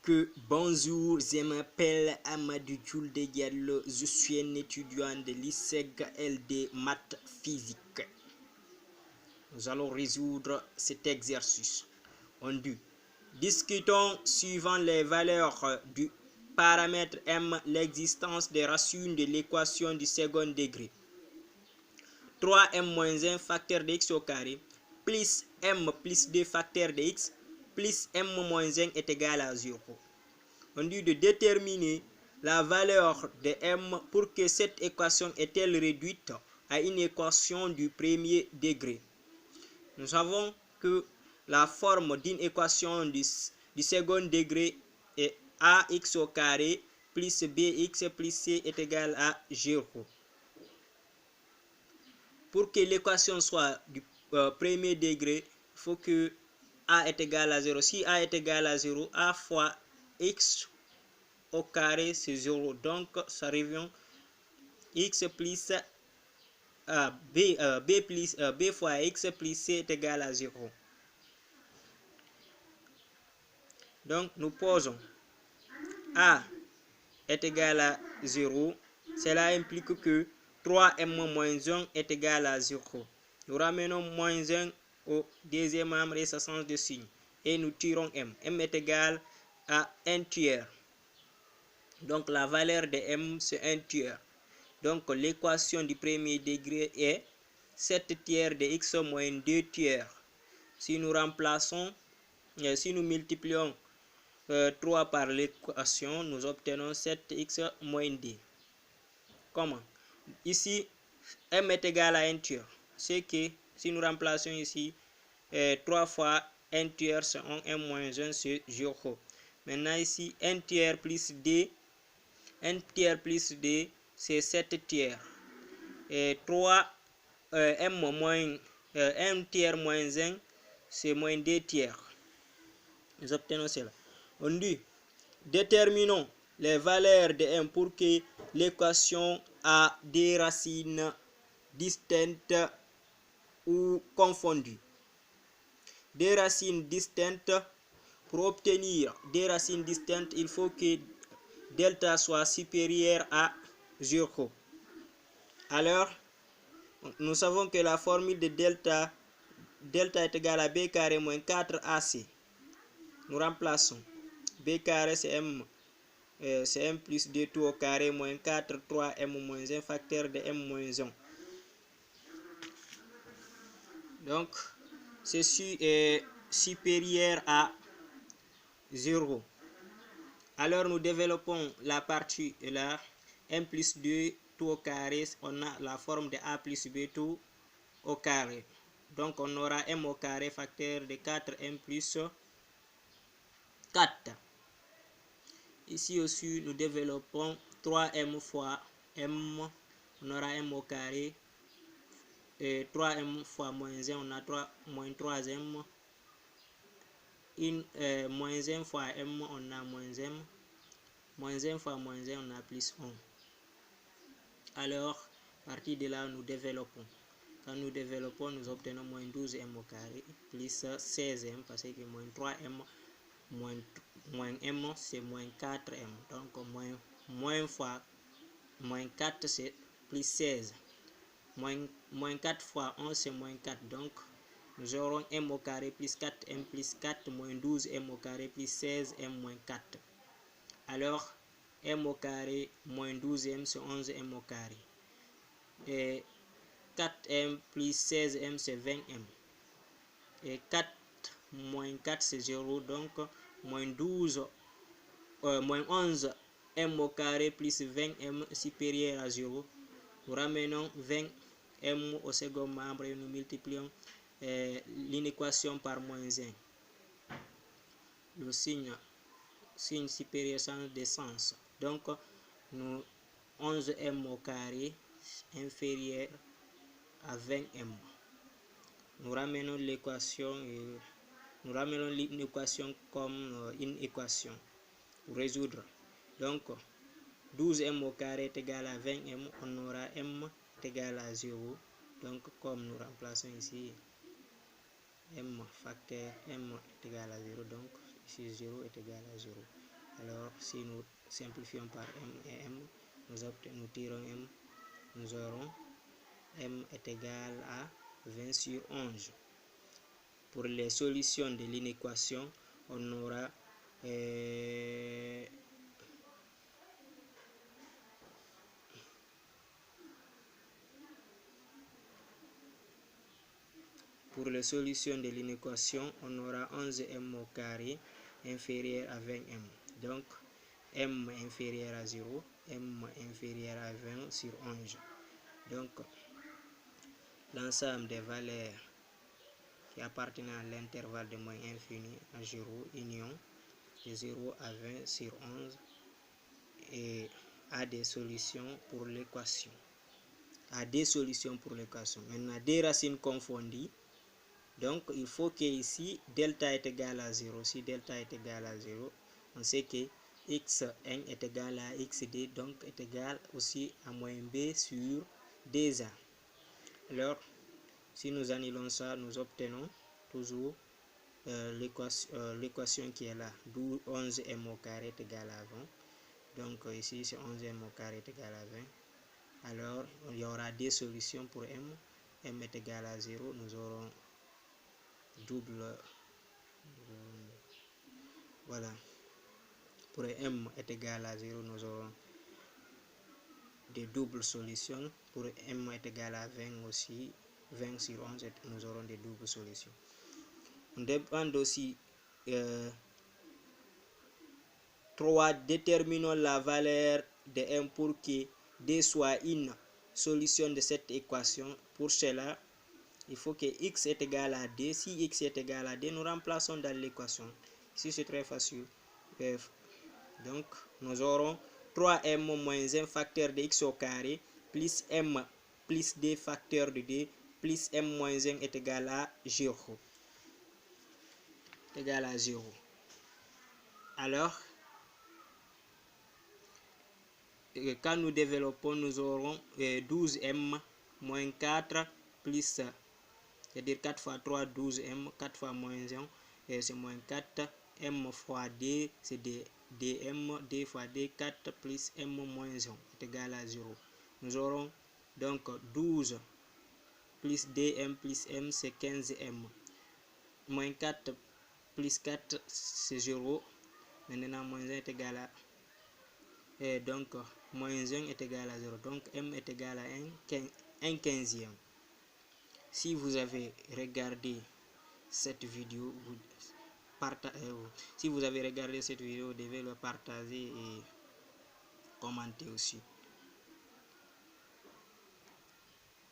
que bonjour, je m'appelle Amadou Djoulde Diallo, je suis un étudiant de l'ISEG LD Maths Physique. Nous allons résoudre cet exercice. On dit, discutons suivant les valeurs du paramètre m l'existence des racines de l'équation du second degré. 3m-1 facteur de x au carré plus m plus 2 facteur de x plus m-1 est égal à 0. On dit de déterminer la valeur de m pour que cette équation est-elle réduite à une équation du premier degré. Nous savons que la forme d'une équation du second degré est ax au carré plus bx plus c est égal à 0. Pour que l'équation soit du premier degré, il faut que a est égal à 0. Si a est égal à 0, a fois x au carré c'est 0. Donc ça revient x plus b fois x plus c est égal à 0. Donc nous posons a est égal à 0. Cela implique que 3m-1 est égal à 0. Nous ramenons moins 1 au deuxième membre et ça change de signe. Et nous tirons m. M est égal à 1 tiers. Donc la valeur de m c'est 1 tiers. Donc l'équation du premier degré est 7 tiers de x moins 2 tiers. Si nous remplaçons, si nous multiplions 3 par l'équation, nous obtenons 7x moins 2. Comment? Ici, m est égal à 1 tiers. C'est que si nous remplaçons ici 3 fois 1 tiers, c'est 1, m moins 1, c'est 0. Maintenant ici, 1 tiers plus 2, 1 tiers plus 2, c'est 7 tiers. Et 3, m moins 1 tiers moins 1, c'est moins 2 tiers. Nous obtenons cela. On dit, déterminons les valeurs de m pour que l'équation a des racines distinctes ou confondues. Des racines distinctes. Pour obtenir des racines distinctes, il faut que delta soit supérieur à 0. Alors, nous savons que la formule de delta est égale à b carré moins 4ac. Nous remplaçons. B carré c'est m plus 2 tout au carré moins 4, 3m moins 1 facteur de m moins 1. Donc, ceci est supérieur à 0. Alors, nous développons la partie là. M plus 2 tout au carré, on a la forme de a plus b tout au carré. Donc, on aura m au carré facteur de 4m plus 4. Ici aussi, nous développons 3m fois m, on aura m au carré, et 3m fois moins 1, on a 3, moins 3m, moins 1 fois m, on a moins m, moins 1 fois moins 1, on a plus 1. Alors, à partir de là, nous développons. Quand nous développons, nous obtenons moins 12m au carré, plus 16m, parce que moins 3m, moins m, c'est moins 4m. Donc, moins fois moins 4, c'est plus 16. Moins 4 fois 11, c'est moins 4. Donc, nous aurons m au carré plus 4m plus 4 moins 12m au carré plus 16m moins 4. Alors, m au carré moins 12m, c'est 11m au carré. Et 4m plus 16m, c'est 20m. Et 4 moins 4, c'est 0. Donc, moins 11m au carré plus 20m supérieur à 0. Nous ramenons 20m au second membre et nous multiplions l'inéquation par moins 1. Le signe supérieur change de sens. Donc, nous 11m au carré inférieur à 20m. Nous ramenons l'équation et nous ramenons l'équation comme une équation pour résoudre. Donc, 12m au carré est égal à 20m, on aura m est égal à 0. Donc, comme nous remplaçons ici, m facteur m est égal à 0. Donc, ici 0 est égal à 0. Alors si nous simplifions par m et m, nous tirons m, nous aurons m est égal à 20 sur 11. Pour les solutions de l'inéquation, on aura pour les solutions de l'inéquation, on aura 11m au carré inférieur à 20m. Donc, m inférieur à 0, m inférieur à 20 sur 11. Donc, l'ensemble des valeurs qui appartiennent à l'intervalle de moins infini à 0, union de 0 à 20 sur 11, et a des solutions pour l'équation. Maintenant, des racines confondues. Donc, il faut que ici, delta est égal à 0. Si delta est égal à 0, on sait que xn est égal à xd, donc est égal aussi à moins b sur dA. Alors, si nous annulons ça, nous obtenons toujours l'équation qui est là, d'où 11m au carré est égal à 20. Donc, ici, c'est 11m au carré est égal à 20. Alors, il y aura des solutions pour m. M est égal à 0, nous aurons double, voilà, pour m est égal à 0, nous aurons des doubles solutions. Pour m est égal à 20 aussi, 20 sur 11, nous aurons des doubles solutions. On demande aussi 3. Déterminons la valeur de m pour que d soit une solution de cette équation. Pour cela, il faut que x est égal à d. Si x est égal à d, nous remplaçons dans l'équation. Ici, c'est très facile. Donc, nous aurons 3m moins 1 facteur de x au carré plus m plus d facteur de d plus m moins 1 est égal à 0. Alors, quand nous développons, nous aurons 12m moins 4 plus, c'est-à-dire 4 fois 3, 12m, 4 fois moins 1, c'est moins 4, m fois d, c'est dm, d fois d, 4 plus m moins 1 est égal à 0. Nous aurons donc 12 plus dm plus m, c'est 15m. Moins 4 plus 4, c'est 0. Maintenant, moins 1 est égal à... Et donc, moins 1 est égal à 0. Donc, m est égal à 1 quinzième. Si vous avez regardé cette vidéo, vous devez le partager et commenter aussi.